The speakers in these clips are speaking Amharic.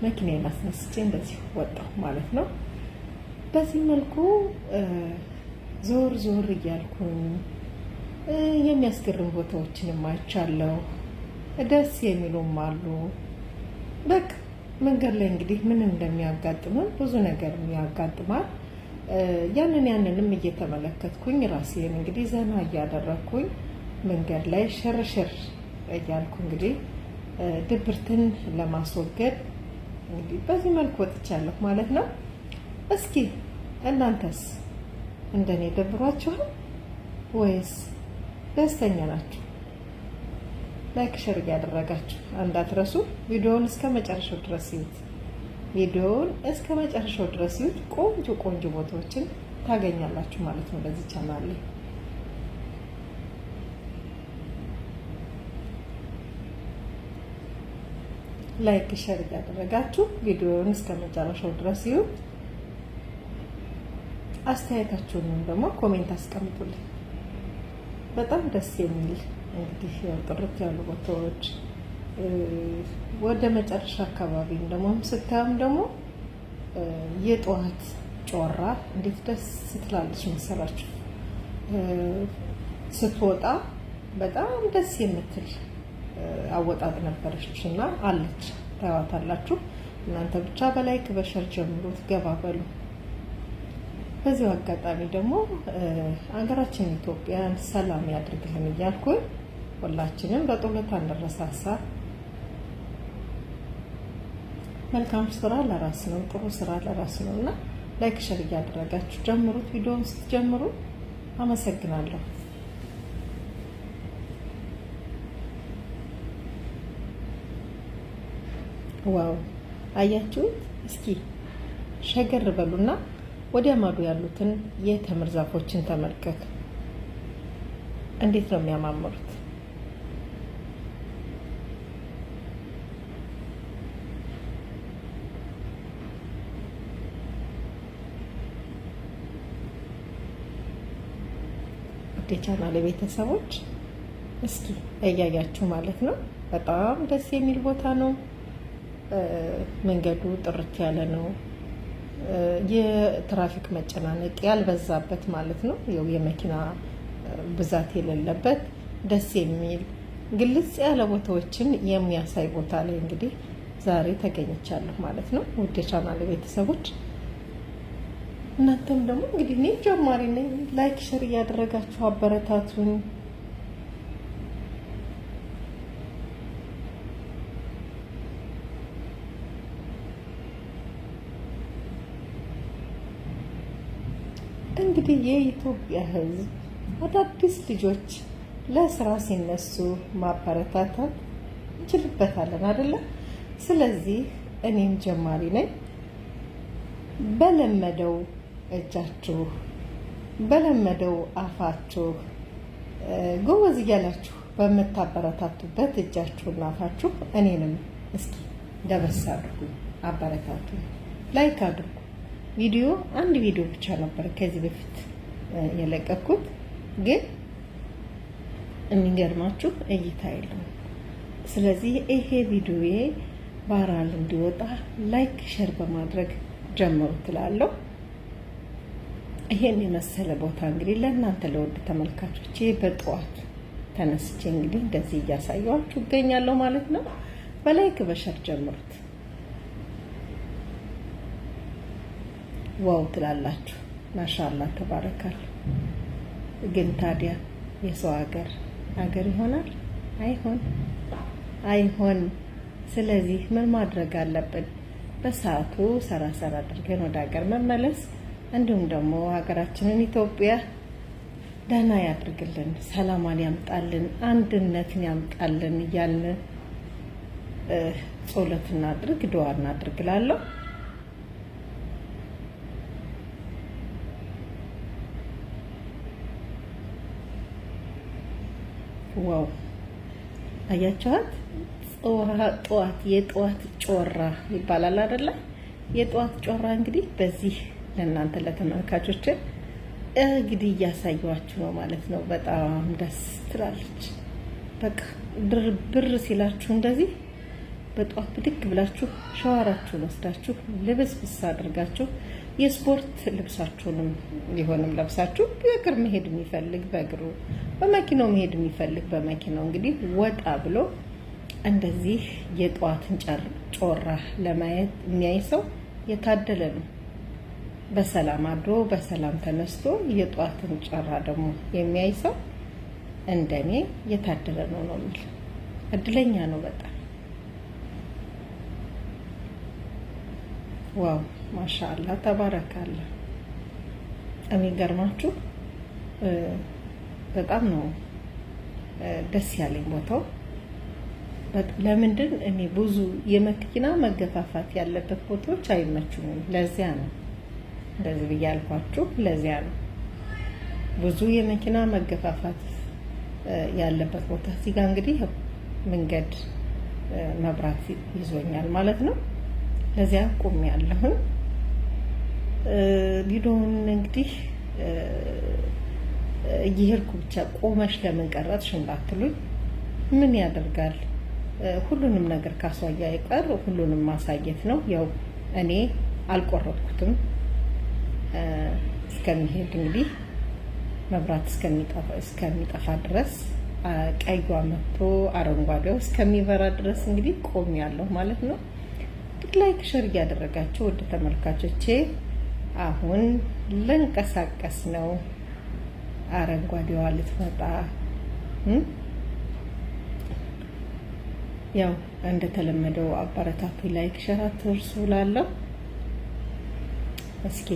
መኪናዬን አስነስቼ እንደዚህ ወጣሁ ማለት ነው። በዚህ መልኩ ዞር ዞር እያልኩኝ የሚያስገርም ቦታዎችንም አይቻለሁ። ደስ የሚሉም አሉ። በቃ መንገድ ላይ እንግዲህ ምን እንደሚያጋጥመን ብዙ ነገር ያጋጥማል። ያንንም እየተመለከትኩኝ ራሴን እንግዲህ ዘና እያደረኩኝ መንገድ ላይ ሽርሽር እያልኩ እንግዲህ ድብርትን ለማስወገድ እንግዲህ በዚህ መልኩ ወጥቻለሁ ማለት ነው። እስኪ እናንተስ እንደኔ ደብሯችኋል ወይስ ደስተኛ ናችሁ? ላይክ ሼር እያደረጋችሁ እንዳትረሱ። ቪዲዮውን እስከ መጨረሻው ድረስ ይዩት። ቪዲዮውን እስከ መጨረሻው ድረስ ይዩት። ቆንጆ ቆንጆ ቦታዎችን ታገኛላችሁ ማለት ነው በዚህ ቻናል ላይ። ላይክ ሼር እያደረጋችሁ ቪዲዮውን እስከ መጨረሻው ድረስ ይዩት። አስተያየታችሁንም ደግሞ ኮሜንት አስቀምጡልኝ። በጣም ደስ የሚል እንግዲህ ጥርት ያሉ ቦታዎች ወደ መጨረሻ አካባቢ ደግሞ ስታዩም ደግሞ የጠዋት ጮራ እንዴት ደስ ትላለች መሰላችሁ። ስትወጣ በጣም ደስ የምትል አወጣጥ ነበረች እና አለች። ታዩታላችሁ እናንተ ብቻ በላይክ በሸር ጀምሩት፣ ገባ በሉ። በዚሁ አጋጣሚ ደግሞ ሀገራችን ኢትዮጵያን ሰላም ያድርግልን እያልኩኝ ሁላችንም በጦለት አንረሳሳ። መልካም ስራ ለራስ ነው፣ ጥሩ ስራ ለራስ ነው እና ላይክ ሼር እያደረጋችሁ ጀምሩት። ቪዲዮውን ስትጀምሩ አመሰግናለሁ። ዋው አያችሁት? እስኪ ሸገር በሉና ወዲያ ማዶ ያሉትን የተምር ዛፎችን ተመልከቱ። እንዴት ነው የሚያማምሩት! የቻናሌ ቤተሰቦች እስኪ እያያችሁ ማለት ነው። በጣም ደስ የሚል ቦታ ነው። መንገዱ ጥርት ያለ ነው። የትራፊክ መጨናነቅ ያልበዛበት ማለት ነው። የመኪና ብዛት የሌለበት ደስ የሚል ግልጽ ያለ ቦታዎችን የሚያሳይ ቦታ ላይ እንግዲህ ዛሬ ተገኝቻለሁ ማለት ነው። ውድ የቻናሌ ቤተሰቦች እናንተም ደግሞ እንግዲህ እኔ ጀማሪ ነኝ፣ ላይክ ሼር እያደረጋችሁ አበረታቱኝ። እንግዲህ የኢትዮጵያ ሕዝብ አዳዲስ ልጆች ለስራ ሲነሱ ማበረታታት እንችልበታለን አይደለ? ስለዚህ እኔም ጀማሪ ነኝ። በለመደው እጃችሁ በለመደው አፋችሁ ጎበዝ እያላችሁ በምታበረታቱበት እጃችሁና አፋችሁ እኔንም እስኪ ደበስ አድርጉ፣ አበረታቱ፣ ላይክ አድርጉ። አንድ ቪዲዮ ብቻ ነበር ከዚህ በፊት የለቀኩት፣ ግን የሚገርማችሁ እይታ የለውም። ስለዚህ ይሄ ቪዲዮዬ ቫይራል እንዲወጣ ላይክ ሼር በማድረግ ጀምሩ ትላለሁ። ይሄን የመሰለ ቦታ እንግዲህ ለእናንተ ለውድ ተመልካቾቼ በጠዋት ተነስቼ እንግዲህ እንደዚህ እያሳየኋችሁ እገኛለሁ ማለት ነው። በላይክ በሸር ጀምሩት። ዋው ትላላችሁ። ማሻአላህ ተባረካል። ግን ታዲያ የሰው ሀገር ይሆናል? አይሆን። ስለዚህ ምን ማድረግ አለብን? በሰዓቱ ሰራ አድርገን ወደ ሀገር መመለስ፣ እንዲሁም ደግሞ ሀገራችንን ኢትዮጵያ ደህና ያድርግልን፣ ሰላማን ያምጣልን፣ አንድነትን ያምጣልን እያልን ጸሎት እናድርግ፣ ዱዓ እናድርግ እላለሁ። ዋው አያችኋት? የጠዋት ጮራ ይባላል አይደለ? የጠዋት ጮራ እንግዲህ በዚህ ለእናንተ ለተመልካቾች እንግዲህ እያሳየኋችሁ ነው ማለት ነው። በጣም ደስ ትላለች። በቃ ብር ሲላችሁ እንደዚህ በጧት ብድግ ብላችሁ ሻወራችሁን ወስዳችሁ ልብስብስ አድርጋችሁ የስፖርት ልብሳችሁንም ሊሆንም ለብሳችሁ በእግር መሄድ የሚፈልግ በእግሩ፣ በመኪናው መሄድ የሚፈልግ በመኪናው እንግዲህ ወጣ ብሎ እንደዚህ የጧትን ጮራ ለማየት የሚያይ ሰው የታደለ ነው። በሰላም አድሮ በሰላም ተነስቶ የጧትን ጮራ ደግሞ የሚያይ ሰው እንደኔ የታደለ ነው የሚል እድለኛ ነው በጣም። ዋው ማሻአላ ተባረካላ። የሚገርማችሁ በጣም ነው ደስ ያለኝ ቦታው። ለምንድን እኔ ብዙ የመኪና መገፋፋት ያለበት ቦታዎች አይመቹኝም። ለዚያ ነው እንደዚህ ብዬ አልኳችሁ። ለዚያ ነው ብዙ የመኪና መገፋፋት ያለበት ቦታ። እዚህ ጋር እንግዲህ መንገድ መብራት ይዞኛል ማለት ነው። ለዚያ ቆሜያለሁ። ቪዲዮውን እንግዲህ እየሄድኩ ብቻ ቆመሽ ለምን ቀረጥሽ እንዳትሉኝ፣ ምን ያደርጋል ሁሉንም ነገር ካሳያ ይቀር ሁሉንም ማሳየት ነው። ያው እኔ አልቆረጥኩትም እስከሚሄድ እንግዲህ መብራት እስከሚጠፋ ድረስ ቀይዋ መጥቶ አረንጓዴው እስከሚበራ ድረስ እንግዲህ ቆሜያለሁ ማለት ነው። ላይክ ሸር እያደረጋችሁ ወደ ተመልካቾቼ አሁን ልንቀሳቀስ ነው። አረንጓዴዋ ልትመጣ ያው እንደተለመደው አበረታቱ፣ ላይክ ሸር አትርሱ እላለሁ። እስኪ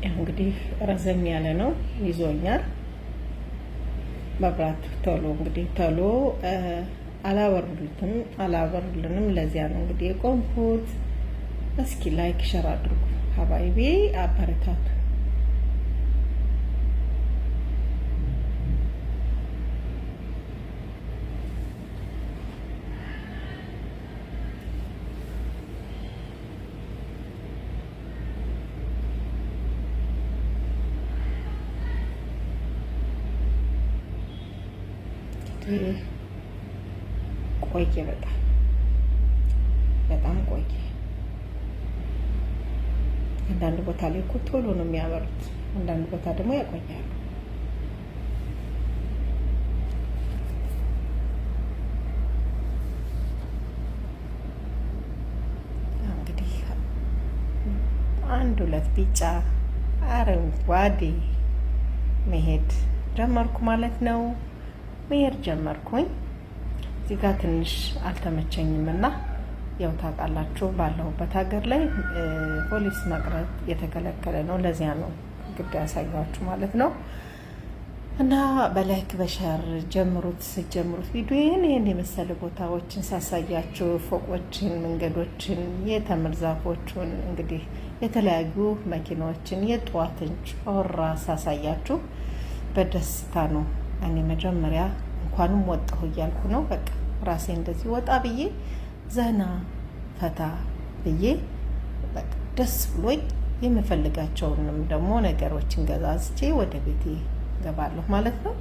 እንግዲህ ረዘም ያለ ነው ይዞኛል መብራት። ቶሎ እንግዲህ ቶሎ አላበሩልንም። ለዚያ ነው እንግዲህ የቆምኩት። እስኪ ላይክ ሸር አድርጉ ሀባይቤ፣ አበረታቱ። ቆየ በጣም ቆየ። አንዳንድ ቦታ ላይ እኮ ቶሎ ነው የሚያበሩት፣ አንዳንድ ቦታ ደግሞ ያቆያሉ። እንግዲህ አንድ ሁለት ቢጫ አረንጓዴ መሄድ ጀመርኩ ማለት ነው። መሄድ ጀመርኩኝ። እዚህ ጋር ትንሽ አልተመቸኝም እና ያው ታውቃላችሁ ባለሁበት ሀገር ላይ ፖሊስ መቅረጥ የተከለከለ ነው። ለዚያ ነው ግድ ያሳያችሁ ማለት ነው። እና በላይክ በሸር ጀምሩት። ቪዲዮዬን ይህን የመሰለ ቦታዎችን ሳሳያችሁ፣ ፎቆችን፣ መንገዶችን፣ የተምር ዛፎችን፣ እንግዲህ የተለያዩ መኪናዎችን፣ የጠዋትን ጮራ ሳሳያችሁ በደስታ ነው። እኔ መጀመሪያ እንኳንም ወጣሁ እያልኩ ነው። በቃ ራሴ እንደዚህ ወጣ ብዬ ዘና ፈታ ብዬ በቃ ደስ ብሎኝ የምፈልጋቸውንም ደግሞ ነገሮችን ገዛዝቼ ወደ ቤቴ ገባለሁ ማለት ነው።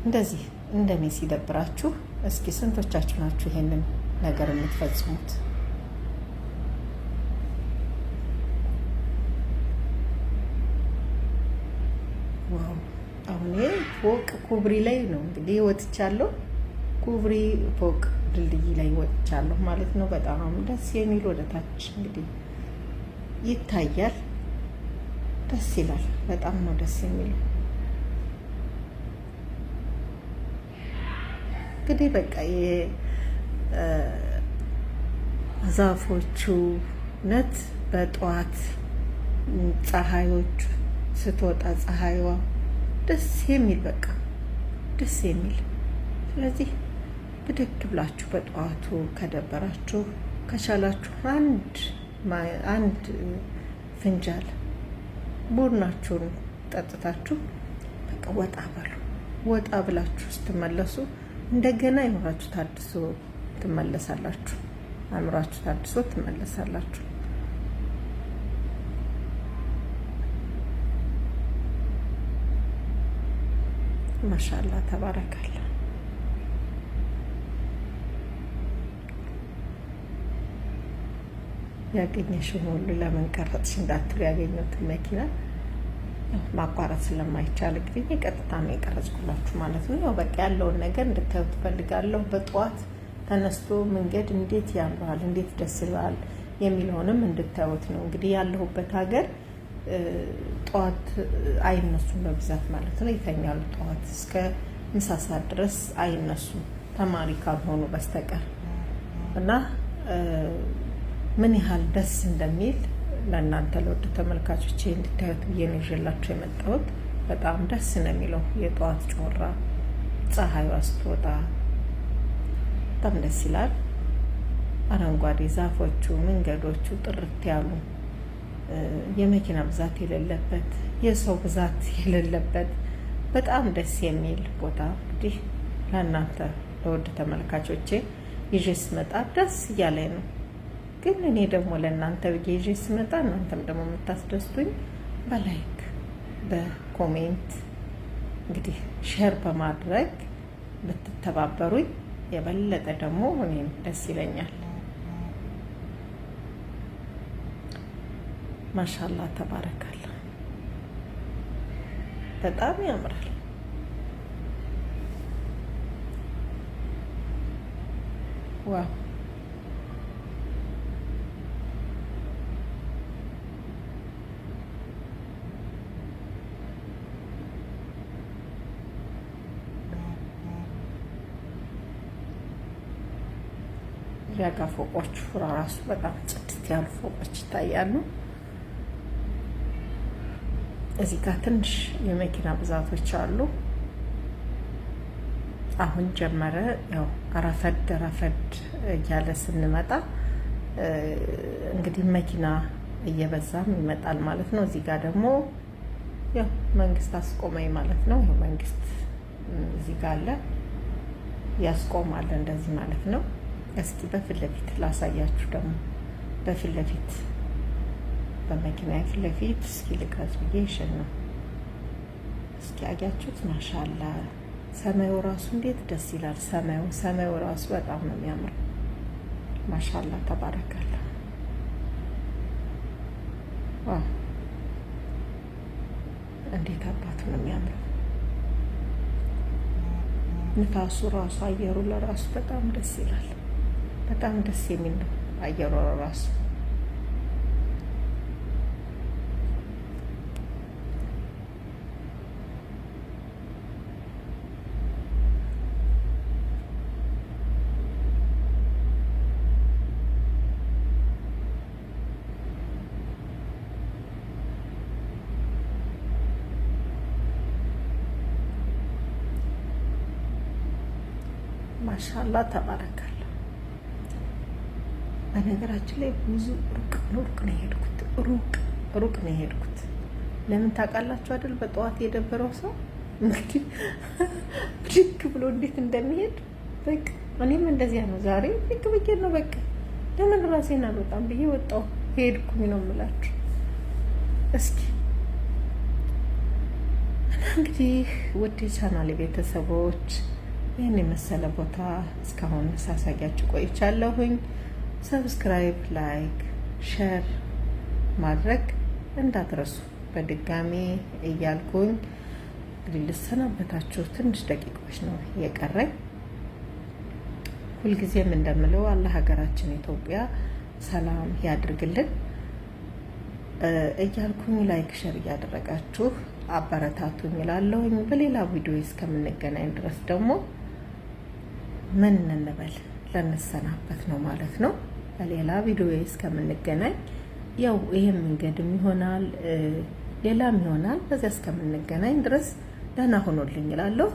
እንደዚህ እንደኔ ሲደብራችሁ እስኪ ስንቶቻችሁ ናችሁ ይሄንን ነገር የምትፈጽሙት? ዋው! አሁን ፎቅ ኩብሪ ላይ ነው እንግዲህ ወጥቻለሁ። ኩብሪ ፎቅ ድልድይ ላይ ወጥቻለሁ ማለት ነው። በጣም ደስ የሚል ወደታች እንግዲህ ይታያል። ደስ ይላል። በጣም ነው ደስ የሚለው። እንግዲህ በቃ ዛፎቹ ነት በጠዋት ፀሐዮቹ ስትወጣ ፀሐይዋ ደስ የሚል በቃ ደስ የሚል። ስለዚህ ብድግ ብላችሁ በጠዋቱ ከደበራችሁ ከቻላችሁ አንድ ፍንጃል ቡናችሁን ጠጥታችሁ በቃ ወጣ በሉ። ወጣ ብላችሁ ስትመለሱ እንደገና አእምሯችሁ ታድሶ ትመለሳላችሁ። አእምሯችሁ ታድሶ ትመለሳላችሁ። ማሻአላ ተባረካላ። ያገኘሽውን ሁሉ ለምን ቀረጥሽ እንዳትሉ ያገኘሁትን መኪና ማቋረጥ ስለማይቻል እንግዲህ ቀጥታ ነው የቀረጽኩላችሁ ማለት ነው። ያው በቃ ያለውን ነገር እንድታዩት ፈልጋለሁ። በጠዋት ተነስቶ መንገድ እንዴት ያምራል፣ እንዴት ደስ ይላል የሚለውንም እንድታዩት ነው። እንግዲህ ያለሁበት ሀገር ጠዋት አይነሱም በብዛት ማለት ነው። ይተኛሉ ጠዋት እስከ ምሳ ሰዓት ድረስ አይነሱም ተማሪ ካልሆኑ በስተቀር እና ምን ያህል ደስ እንደሚል ለእናንተ ለውድ ተመልካቾቼ እንድታዩት ብዬ ነው ይዤላችሁ የመጣሁት። በጣም ደስ ነው የሚለው የጠዋት ጮራ ፀሐይዋ ስትወጣ በጣም ደስ ይላል። አረንጓዴ ዛፎቹ፣ መንገዶቹ ጥርት ያሉ፣ የመኪና ብዛት የሌለበት፣ የሰው ብዛት የሌለበት በጣም ደስ የሚል ቦታ እንግዲህ ለእናንተ ለውድ ተመልካቾቼ ይዤ ስመጣ ደስ እያለኝ ነው። ግን እኔ ደግሞ ለእናንተ ብዬ ይዤ ስመጣ እናንተም ደግሞ የምታስደስቱኝ በላይክ በኮሜንት እንግዲህ ሼር በማድረግ ብትተባበሩኝ የበለጠ ደግሞ እኔም ደስ ይለኛል። ማሻአላ ተባረካላ። በጣም ያምራል። ዋው ያጋ ፎቆቹ ራሱ በጣም ጽድት ያሉ ፎቆች ይታያሉ። እዚህ ጋር ትንሽ የመኪና ብዛቶች አሉ። አሁን ጀመረ። ያው ረፈድ እያለ ስንመጣ እንግዲህ መኪና እየበዛም ይመጣል ማለት ነው። እዚህ ጋር ደግሞ ያው መንግስት አስቆመኝ ማለት ነው። ያው መንግስት እዚህ ጋር አለ ያስቆማል እንደዚህ ማለት ነው። እስኪ በፊት ለፊት ላሳያችሁ ደግሞ በፊት ለፊት በመኪና ፊት ለፊት እስኪ ልቅረጽ ብዬ ይሽን ነው። እስኪ አያችሁት? ማሻአላ ሰማዩ ራሱ እንዴት ደስ ይላል። ሰማዩ ራሱ በጣም ነው የሚያምረው። ማሻአላ ተባረካላ። ዋው እንዴት አባቱ ነው የሚያምረው። ንፋሱ ራሱ አየሩ ለራሱ በጣም ደስ ይላል። በጣም ደስ የሚል ነው አየሩ ራሱ። ማሻአላ ተባረካላ። በነገራችን ላይ ብዙ ሩቅ ነው የሄድኩት። ለምን ታውቃላችሁ አይደል? በጠዋት የደበረው ሰው እንግዲህ ብድግ ብሎ እንዴት እንደሚሄድ በቃ እኔም እንደዚያ ነው። ዛሬ ብድግ ብዬ ነው በቃ ለምን ራሴን አልወጣም ብዬ ወጣሁ ሄድኩኝ ነው የምላችሁ። እስኪ እና እንግዲህ ውድ ቻናሌ ቤተሰቦች ይህን የመሰለ ቦታ እስካሁን ሳሳያችሁ ቆይቻለሁኝ። ሰብስክራይብ፣ ላይክ፣ ሼር ማድረግ እንዳትረሱ በድጋሚ እያልኩኝ እንግዲህ ልሰናበታችሁ ትንሽ ደቂቃዎች ነው የቀረኝ። ሁልጊዜም እንደምለው አላህ ሀገራችን ኢትዮጵያ ሰላም ያድርግልን እያልኩኝ ላይክ ሼር እያደረጋችሁ አበረታቱኝ እላለሁኝ። በሌላ ቪዲዮ እስከምንገናኝ ድረስ ደግሞ ምን እንበል ለነሰናበት ነው ማለት ነው። በሌላ ቪዲዮ እስከምንገናኝ ያው ይሄን መንገድም ይሆናል ሌላም ይሆናል። በዚያ እስከምንገናኝ ድረስ ደህና ሆኖልኝ እላለሁ።